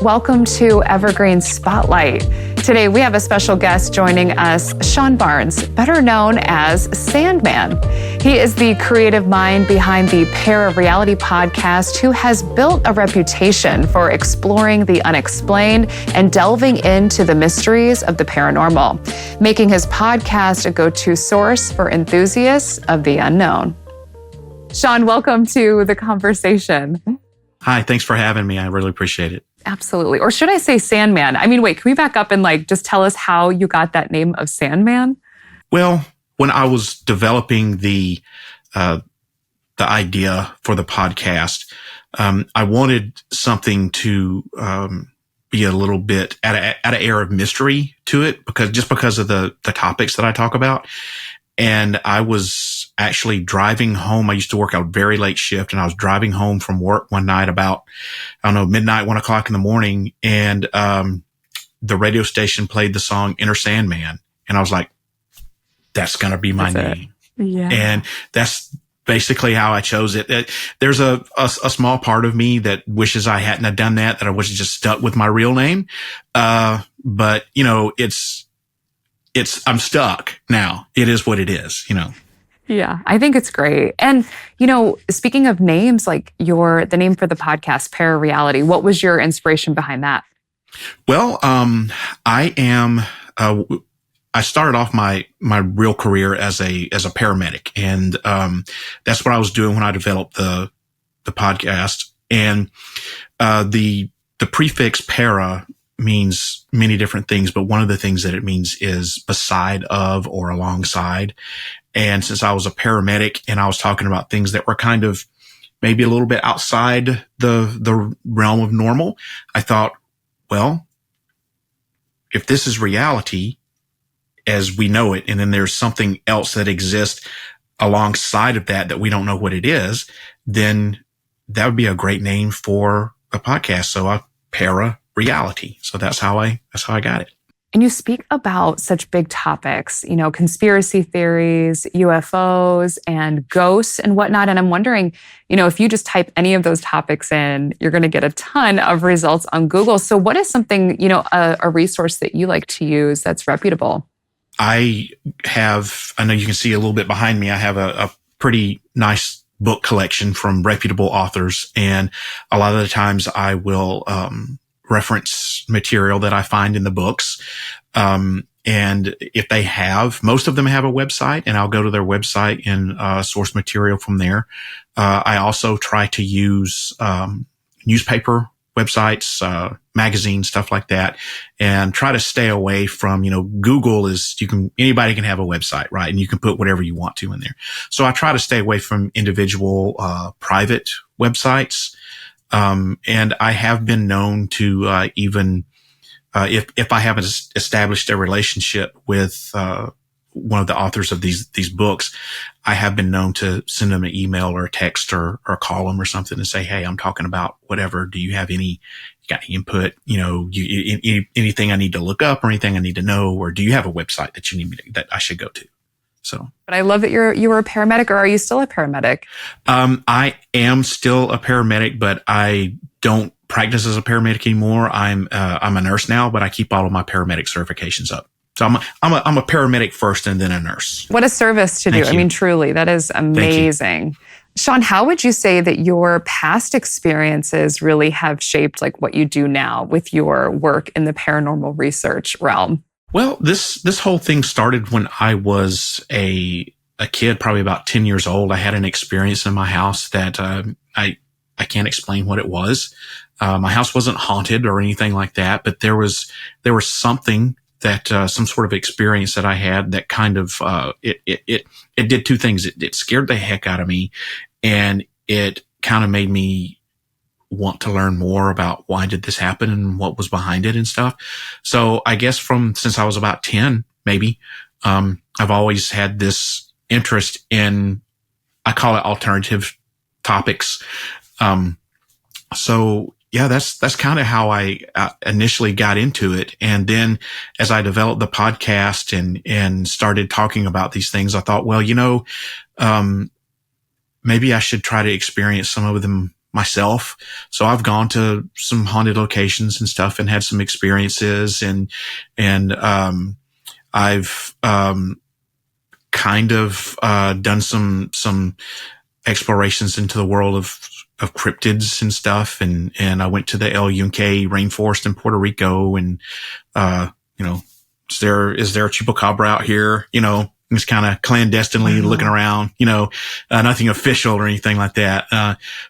Welcome to Evergreen Spotlight. Today, we have a special guest joining us, Sean Barnes, better known as Sandman. He is the creative mind behind the ParaReality podcast, who has built a reputation for exploring the unexplained and delving into the mysteries of the paranormal, making his podcast a go-to source for enthusiasts of the unknown. Sean, welcome to the conversation. Hi, thanks for having me. I really appreciate it. Absolutely. Or should I say Sandman? I mean, wait, can we back up and just tell us how you got that name of Sandman? Well, when I was developing the idea for the podcast, I wanted something to be a little bit add an air of mystery to it because of the topics that I talk about. And I was actually driving home. I used to work a very late shift, and I was driving home from work one night about, midnight, 1 o'clock in the morning. And, the radio station played the song Inner Sandman. And I was like, that's going to be my name. Yeah. And that's basically how I chose it. There's a small part of me that wishes I hadn't have done that I wish it just stuck with my real name. But I'm stuck now. It is what it is, Yeah, I think it's great. And, speaking of names, the name for the podcast, ParaReality, what was your inspiration behind that? Well, I started off my real career as a paramedic. And, that's what I was doing when I developed the podcast. And, the prefix para means many different things, but one of the things that it means is beside of or alongside. And since I was a paramedic and I was talking about things that were kind of maybe a little bit outside the realm of normal, I thought, well, if this is reality as we know it, and then there's something else that exists alongside of that we don't know what it is, then that would be a great name for a podcast. So ParaReality. So that's how I got it. And you speak about such big topics, conspiracy theories, UFOs, and ghosts and whatnot. And I'm wondering, if you just type any of those topics in, you're going to get a ton of results on Google. So what is something, a resource that you like to use that's reputable? I know you can see a little bit behind me. I have a pretty nice book collection from reputable authors. And a lot of the times I will, reference material that I find in the books. And if they most of them have a website, and I'll go to their website and, source material from there. I also try to use, newspaper websites, magazines, stuff like that, and try to stay away from, Google anybody can have a website, right? And you can put whatever you want to in there. So I try to stay away from individual, private websites. And I have been known to, even, if I haven't established a relationship with, one of the authors of these books, I have been known to send them an email or a text or call them or something and say, hey, I'm talking about whatever. Do you got any input? Anything I need to look up or anything I need to know? Or do you have a website that you need that I should go to? So, but I love that you were a paramedic, or are you still a paramedic? I am still a paramedic, but I don't practice as a paramedic anymore. I'm a nurse now, but I keep all of my paramedic certifications up. So I'm a paramedic first and then a nurse. What a service to do. I mean, truly, that is amazing. Sean, how would you say that your past experiences really have shaped what you do now with your work in the paranormal research realm? Well, this whole thing started when I was a kid, probably about 10 years old. I had an experience in my house that I can't explain what it was. My house wasn't haunted or anything like that, but there was something that some sort of experience that I had that kind of it did two things. It scared the heck out of me, and it kind of made me want to learn more about why did this happen and what was behind it and stuff. So I guess since I was about 10, maybe, I've always had this interest in, I call it alternative topics. So yeah, that's kind of how I initially got into it. And then as I developed the podcast and started talking about these things, I thought, well, maybe I should try to experience some of them myself. So I've gone to some haunted locations and stuff and had some experiences, and I've, kind of, done some explorations into the world of cryptids and stuff. And I went to the El Yunque rainforest in Puerto Rico, and, is there a chupacabra out here? Just kind of clandestinely looking around, nothing official or anything like that.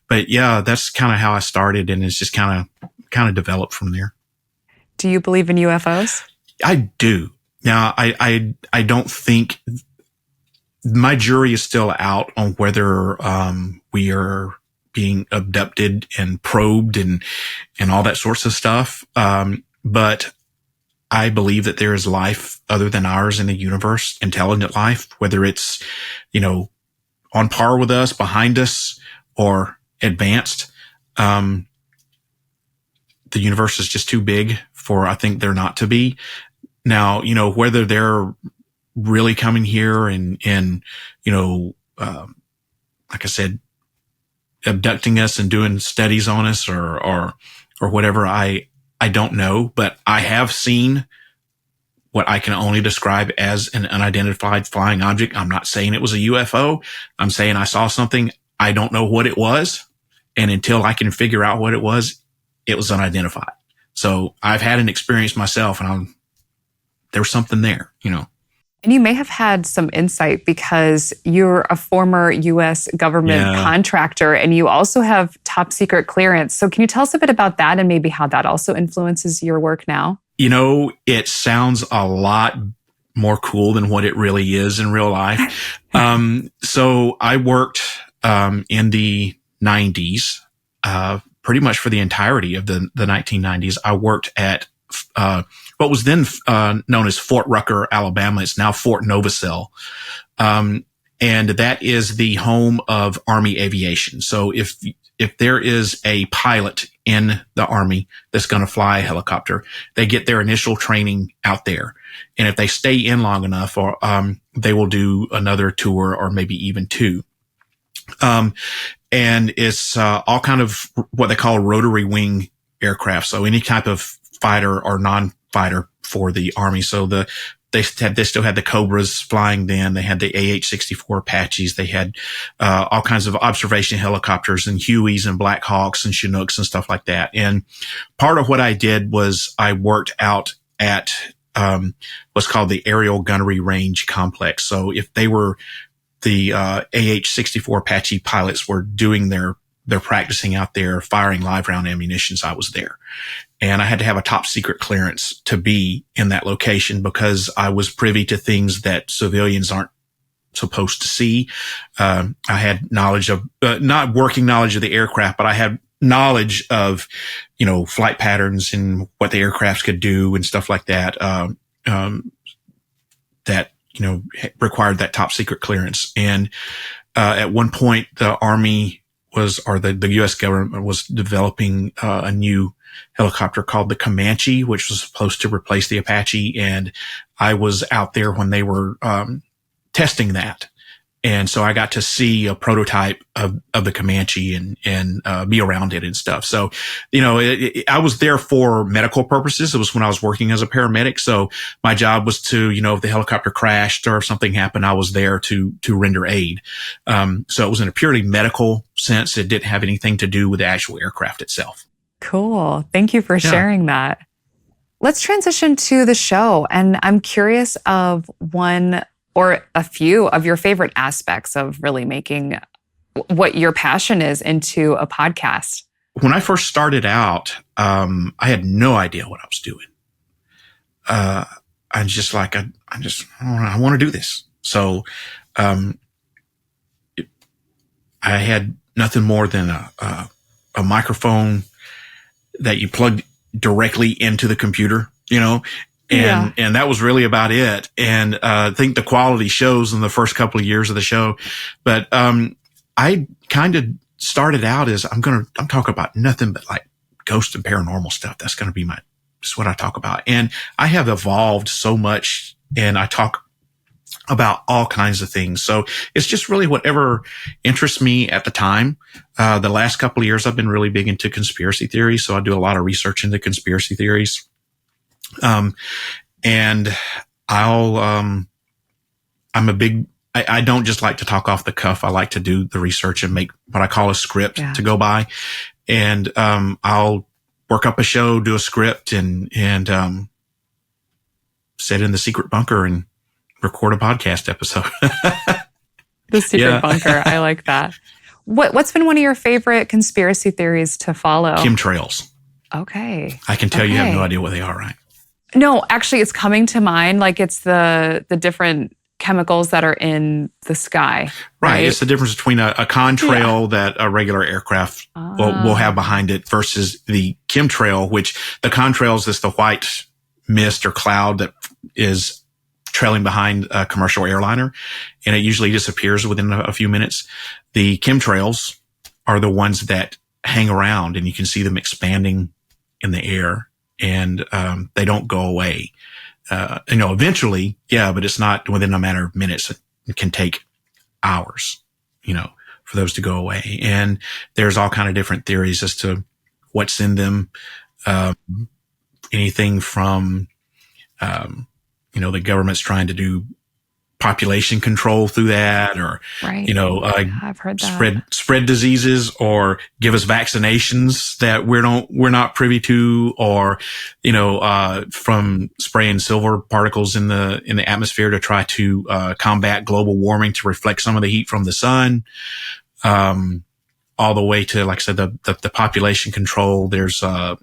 But yeah, that's kind of how I started, and it's just kind of developed from there. Do you believe in UFOs? I do. Now, I don't think my jury is still out on whether, we are being abducted and probed and all that sorts of stuff. But I believe that there is life other than ours in the universe, intelligent life, whether it's, on par with us, behind us, or advanced. The universe is just too big for, I think, there not to be. Now, whether they're really coming here and like I said, abducting us and doing studies on us or whatever, I don't know, but I have seen what I can only describe as an unidentified flying object. I'm not saying it was a UFO. I'm saying I saw something. I don't know what it was. And until I can figure out what it was unidentified. So I've had an experience myself, and there's something there, And you may have had some insight because you're a former U.S. government contractor, and you also have top secret clearance. So can you tell us a bit about that and maybe how that also influences your work now? It sounds a lot more cool than what it really is in real life. So I worked in the 90s, pretty much for the entirety of the 1990s. I worked at what was then known as Fort Rucker, Alabama. It's now Fort Novosel. And that is the home of Army aviation. So if there is a pilot in the Army that's going to fly a helicopter, they get their initial training out there. And if they stay in long enough, or they will do another tour or maybe even two. And it's all kind of what they call rotary wing aircraft. So any type of fighter or non-fighter for the Army. So they still had the Cobras flying then. They had the AH-64 Apaches. They had all kinds of observation helicopters and Hueys and Black Hawks and Chinooks and stuff like that. And part of what I did was I worked out at what's called the Aerial Gunnery Range Complex. So if they were the AH-64 Apache pilots were doing their practicing out there, firing live round ammunitions, I was there. And I had to have a top secret clearance to be in that location because I was privy to things that civilians aren't supposed to see. I had knowledge of, not working knowledge of the aircraft, but I had knowledge of, flight patterns and what the aircrafts could do and stuff like that, that, required that top secret clearance. And, at one point the Army the U.S. government was developing, a new helicopter called the Comanche, which was supposed to replace the Apache. And I was out there when they were, testing that. And so I got to see a prototype of the Comanche and be around it and stuff. So, I was there for medical purposes. It was when I was working as a paramedic. So my job was to, if the helicopter crashed or something happened, I was there to render aid. So it was in a purely medical sense. It didn't have anything to do with the actual aircraft itself. Cool. Thank you for sharing that. Let's transition to the show. And I'm curious of one or a few of your favorite aspects of really making what your passion is into a podcast. When I first started out, I had no idea what I was doing. I'm just like, I want to do this. So, I had nothing more than a microphone that you plugged directly into the computer, and that was really about it. And, I think the quality shows in the first couple of years of the show, but, I kind of started out as I'm talking about nothing but like ghost and paranormal stuff. That's going to be just what I talk about. And I have evolved so much, and I talk about all kinds of things. So it's just really whatever interests me at the time. The last couple of years, I've been really big into conspiracy theories. So I do a lot of research into conspiracy theories. And I'm I don't just like to talk off the cuff. I like to do the research and make what I call a script to go by. And, I'll work up a show, do a script and sit in the secret bunker and record a podcast episode. The secret bunker. I like that. What's been one of your favorite conspiracy theories to follow? Chemtrails. Okay. I can tell you have no idea what they are, right? No, actually, it's coming to mind. Like it's the different chemicals that are in the sky. Right. It's the difference between a contrail that a regular aircraft will have behind it versus the chemtrail, which the contrail is just the white mist or cloud that is trailing behind a commercial airliner, and it usually disappears within a few minutes. The chemtrails are the ones that hang around, and you can see them expanding in the air, and they don't go away. Eventually, but it's not within a matter of minutes. It can take hours, for those to go away. And there's all kind of different theories as to what's in them. Anything from, the government's trying to do population control through that, or, I've heard that. spread diseases, or give us vaccinations that we're not privy to, or, from spraying silver particles in the atmosphere to try to, combat global warming to reflect some of the heat from the sun. All the way to, like I said, the population control. There's, the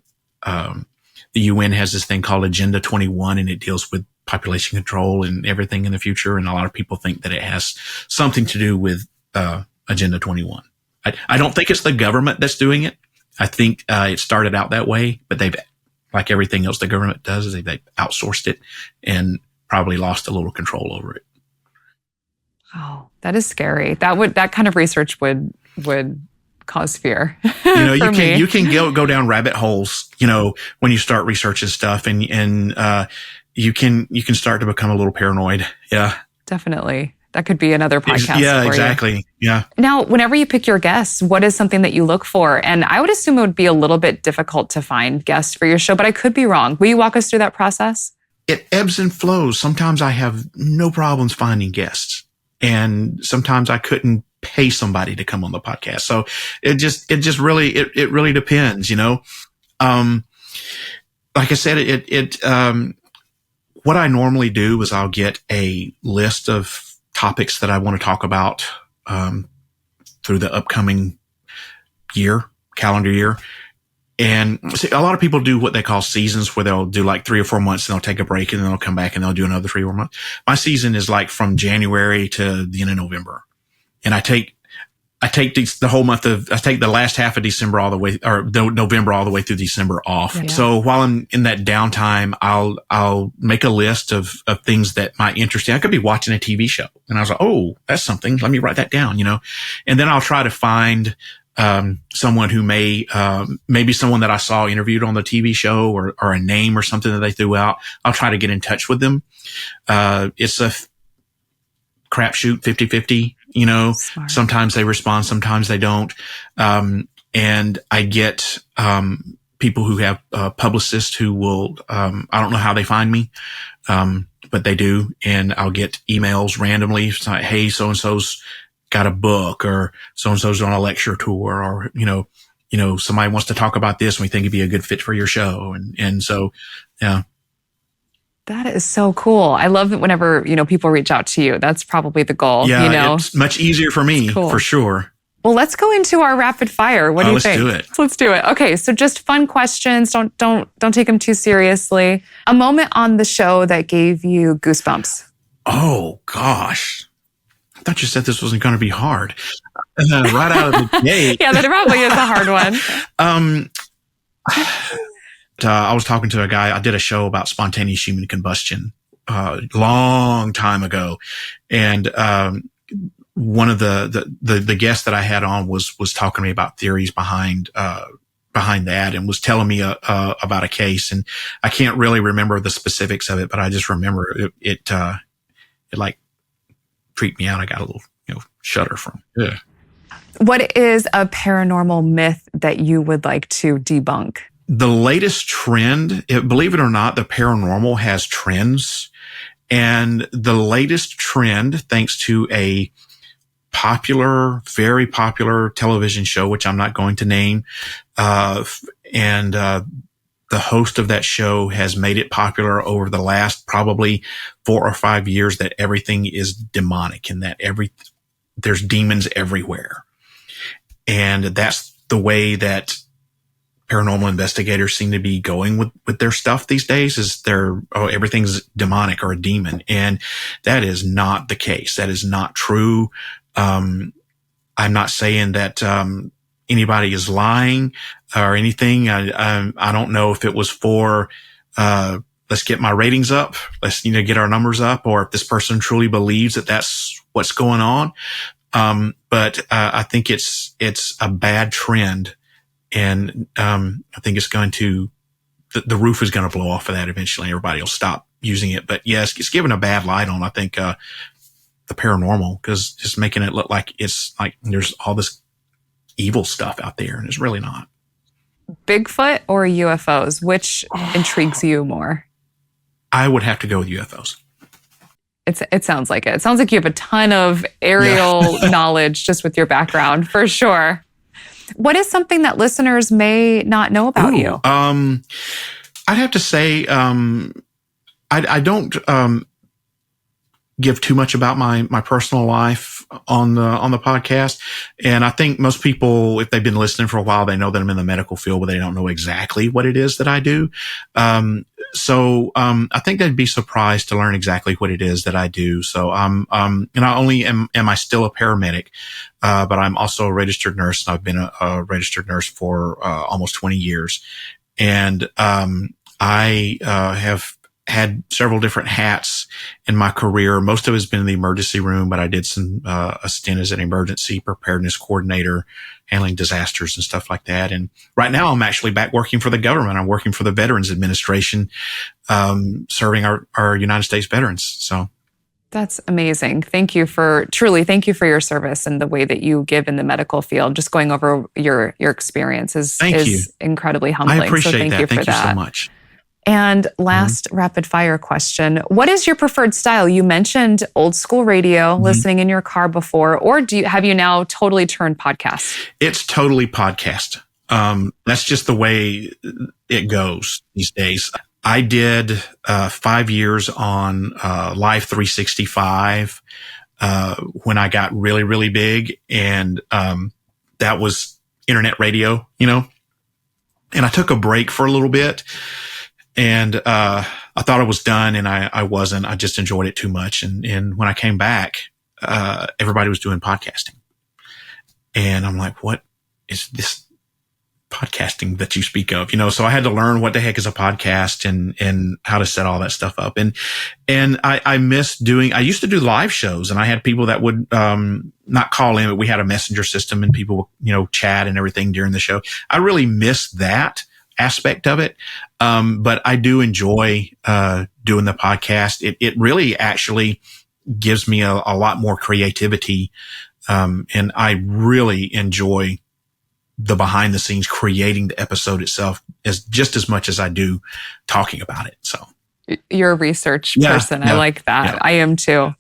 UN has this thing called Agenda 21, and it deals with population control and everything in the future. And a lot of people think that it has something to do with Agenda 21. I don't think it's the government that's doing it. I think it started out that way, but they've, like everything else the government does, is they've outsourced it and probably lost a little control over it. Oh, that is scary. That kind of research would cause fear. You can go down rabbit holes, when you start researching stuff, and you can start to become a little paranoid. Yeah. Definitely. That could be another podcast. Yeah, exactly. Yeah. Now, whenever you pick your guests, what is something that you look for? And I would assume it would be a little bit difficult to find guests for your show, but I could be wrong. Will you walk us through that process? It ebbs and flows. Sometimes I have no problems finding guests, and sometimes I couldn't pay somebody to come on the podcast. So it really depends, like I said, what I normally do is I'll get a list of topics that I want to talk about, through the upcoming calendar year. And see, a lot of people do what they call seasons, where they'll do like 3 or 4 months, and they'll take a break, and then they'll come back and they'll do another 3 or 4 months. My season is like from January to the end of November. And I take the last half of December all the way, or November all the way through December off. Yeah. So while I'm in that downtime, I'll make a list of things that might interest me. I could be watching a TV show, and I was like, oh, that's something. Let me write that down, and then I'll try to find, someone who maybe someone that I saw interviewed on the TV show, or a name or something that they threw out. I'll try to get in touch with them. It's a crapshoot 50-50. Smart. Sometimes they respond, sometimes they don't. And I get, people who have, publicists who will, I don't know how they find me, but they do. And I'll get emails randomly. It's like, hey, so-and-so's got a book, or so-and-so's on a lecture tour, or, somebody wants to talk about this and we think it'd be a good fit for your show. And so, yeah. That is so cool. I love it whenever, people reach out to you. That's probably the goal. Yeah, it's much easier for me, for sure. Well, let's go into our rapid fire. What do you think? Let's do it. Okay, so just fun questions. Don't take them too seriously. A moment on the show that gave you goosebumps. Oh gosh, I thought you said this wasn't going to be hard. Right out of the gate. Yeah, that probably is a hard one. I was talking to a guy. I did a show about spontaneous human combustion long time ago, and one of the guests that I had on was talking to me about theories behind that, and was telling me about a case. And I can't really remember the specifics of it, but I just remember it like creeped me out. I got a little, shudder from. Yeah. What is a paranormal myth that you would like to debunk? The latest trend, believe it or not, the paranormal has trends. And the latest trend, thanks to a very popular television show, which I'm not going to name, the host of that show has made it popular over the last probably 4 or 5 years that everything is demonic and that there's demons everywhere. And that's the way that paranormal investigators seem to be going with their stuff these days, is everything's demonic or a demon. And that is not the case. That is not true. I'm not saying that, anybody is lying or anything. I don't know if it was for, let's get my ratings up. Let's, get our numbers up, or if this person truly believes that that's what's going on. But I think it's a bad trend. And, I think it's the roof is going to blow off of that eventually. Everybody will stop using it. But yes, it's given a bad light on, I think, the paranormal, because just making it look like it's like there's all this evil stuff out there, and it's really not. Bigfoot or UFOs? Which intrigues you more? I would have to go with UFOs. It sounds like it. It sounds like you have a ton of aerial knowledge just with your background, for sure. What is something that listeners may not know about you? I'd have to say, I don't give too much about my personal life on the podcast. And I think most people, if they've been listening for a while, they know that I'm in the medical field, but they don't know exactly what it is that I do. So I think they'd be surprised to learn exactly what it is that I do. So not only am I still a paramedic, but I'm also a registered nurse, and I've been a registered nurse for almost 20 years. And I have had several different hats in my career. Most of it has been in the emergency room, but I did a stint as an emergency preparedness coordinator, handling disasters and stuff like that. And right now I'm actually back working for the government. I'm working for the Veterans Administration, serving our United States veterans. So that's amazing. Thank you for your service and the way that you give in the medical field. Just going over your experience is incredibly humbling. I appreciate that. Thank you so much. And last rapid fire question. What is your preferred style? You mentioned old school radio, listening in your car before, or have you now totally turned podcast? It's totally podcast. That's just the way it goes these days. I did 5 years on Live 365 when I got really, really big, and that was internet radio, and I took a break for a little bit. And, I thought I was done, and I wasn't. I just enjoyed it too much. And when I came back, everybody was doing podcasting. And I'm like, what is this podcasting that you speak of? So I had to learn what the heck is a podcast and how to set all that stuff up. And I used to do live shows, and I had people that would, not call in, but we had a messenger system, and people, chat and everything during the show. I really miss that aspect of it. But I do enjoy, doing the podcast. It really actually gives me a lot more creativity. And I really enjoy the behind the scenes creating the episode itself just as much as I do talking about it. So you're a research person. I like that. Yeah. I am too.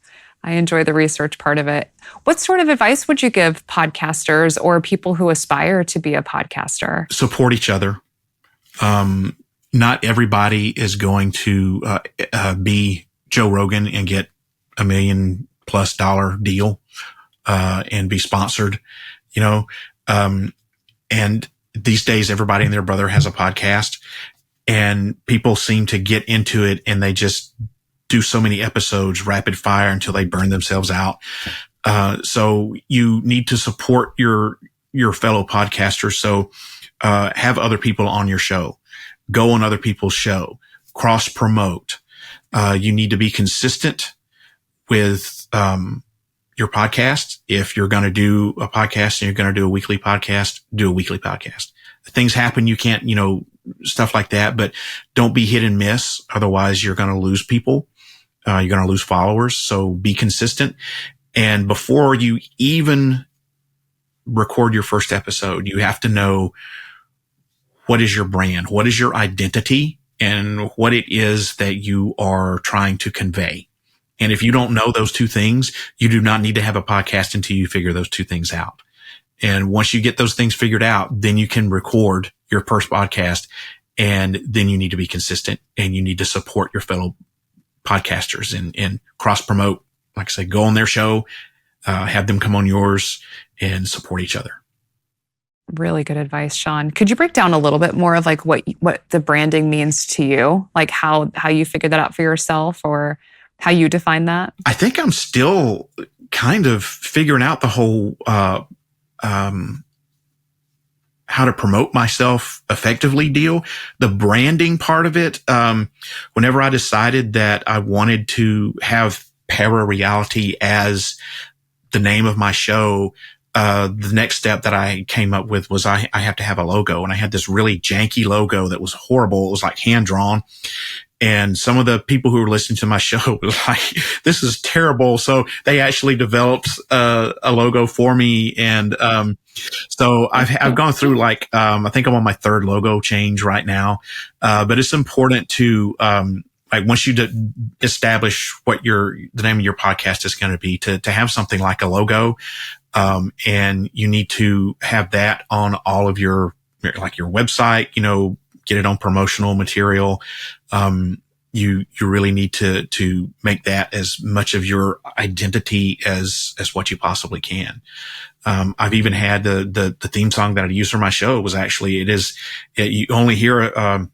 I enjoy the research part of it. What sort of advice would you give podcasters or people who aspire to be a podcaster? Support each other. Not everybody is going to be Joe Rogan and get $1 million+ deal, and be sponsored, and these days everybody and their brother has a podcast, and people seem to get into it and they just do so many episodes rapid fire until they burn themselves out. So you need to support your fellow podcasters. So, have other people on your show, go on other people's show, cross promote. You need to be consistent with, your podcast. If you're going to do a podcast and you're going to do a weekly podcast, do a weekly podcast. Things happen. You can't, stuff like that, but don't be hit and miss. Otherwise you're going to lose people. You're going to lose followers. So be consistent. And before you even record your first episode, you have to know what is your brand, what is your identity, and what it is that you are trying to convey. And if you don't know those two things, you do not need to have a podcast until you figure those two things out. And once you get those things figured out, then you can record your first podcast. And then you need to be consistent, and you need to support your fellow podcasters and cross promote. Like I said, go on their show, have them come on yours, and support each other. Really good advice, Sean. Could you break down a little bit more of like what the branding means to you? Like how you figured that out for yourself, or how you define that? I think I'm still kind of figuring out the whole, how to promote myself effectively deal. The branding part of it, whenever I decided that I wanted to have ParaReality as the name of my show, the next step that I came up with was I have to have a logo. And I had this really janky logo that was horrible. It was like hand drawn. And some of the people who were listening to my show were like, this is terrible. So they actually developed a logo for me. And so I've gone through like, I think I'm on my third logo change right now. But it's important to, like once you establish what the name of your podcast is going to be, to have something like a logo. And you need to have that on all of your website, get it on promotional material. You really need to make that as much of your identity as what you possibly can. I've even had the theme song that I use for my show was actually, you only hear,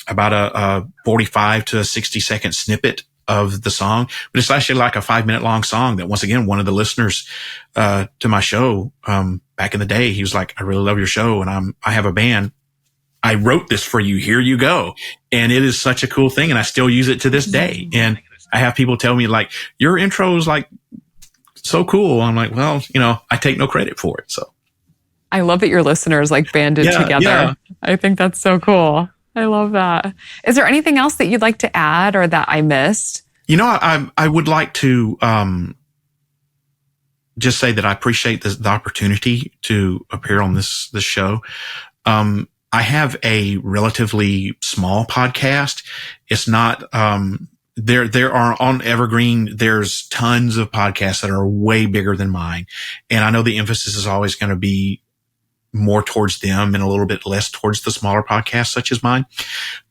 about a 45 to 60 second snippet of the song, but it's actually like a 5-minute long song that, once again, one of the listeners, to my show, back in the day, he was like, I really love your show, and I have a band. I wrote this for you. Here you go. And it is such a cool thing. And I still use it to this day. And I have people tell me like, your intro is like so cool. I'm like, well, I take no credit for it. So I love that your listeners like banded together. Yeah. I think that's so cool. I love that. Is there anything else that you'd like to add or that I missed? I would like to, just say that I appreciate the opportunity to appear on this show. I have a relatively small podcast. It's not, there are on Evergreen, there's tons of podcasts that are way bigger than mine. And I know the emphasis is always going to be more towards them and a little bit less towards the smaller podcasts such as mine.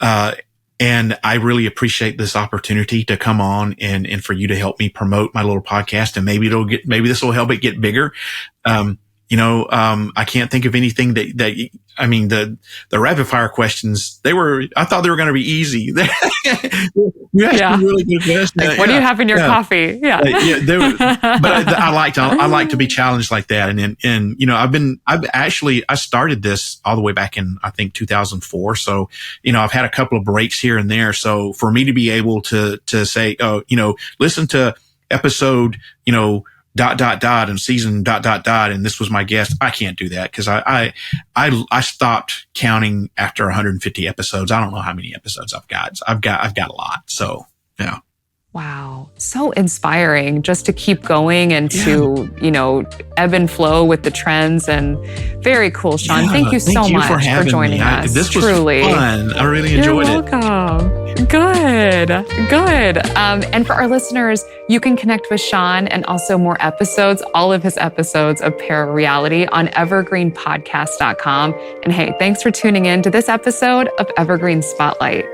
And I really appreciate this opportunity to come on and for you to help me promote my little podcast. And maybe this will help it get bigger. I can't think of anything the rapid fire questions, I thought they were going to be easy. You asked me really good questions. Like, what do you have in your coffee? Yeah. But I like to be challenged like that. And I started this all the way back in, I think, 2004. So, I've had a couple of breaks here and there. So for me to be able to say, listen to episode, and season ... and this was my guest. I can't do that because I stopped counting after 150 episodes. I don't know how many episodes I've got. I've got a lot. So, yeah. Wow. So inspiring just to keep going and to, ebb and flow with the trends, and very cool, Sean. Thank you so much for joining us. This was truly fun. I really enjoyed it. You're welcome. Good. And for our listeners, you can connect with Sean and also more episodes, all of his episodes of ParaReality on evergreenpodcast.com. And hey, thanks for tuning in to this episode of Evergreen Spotlight.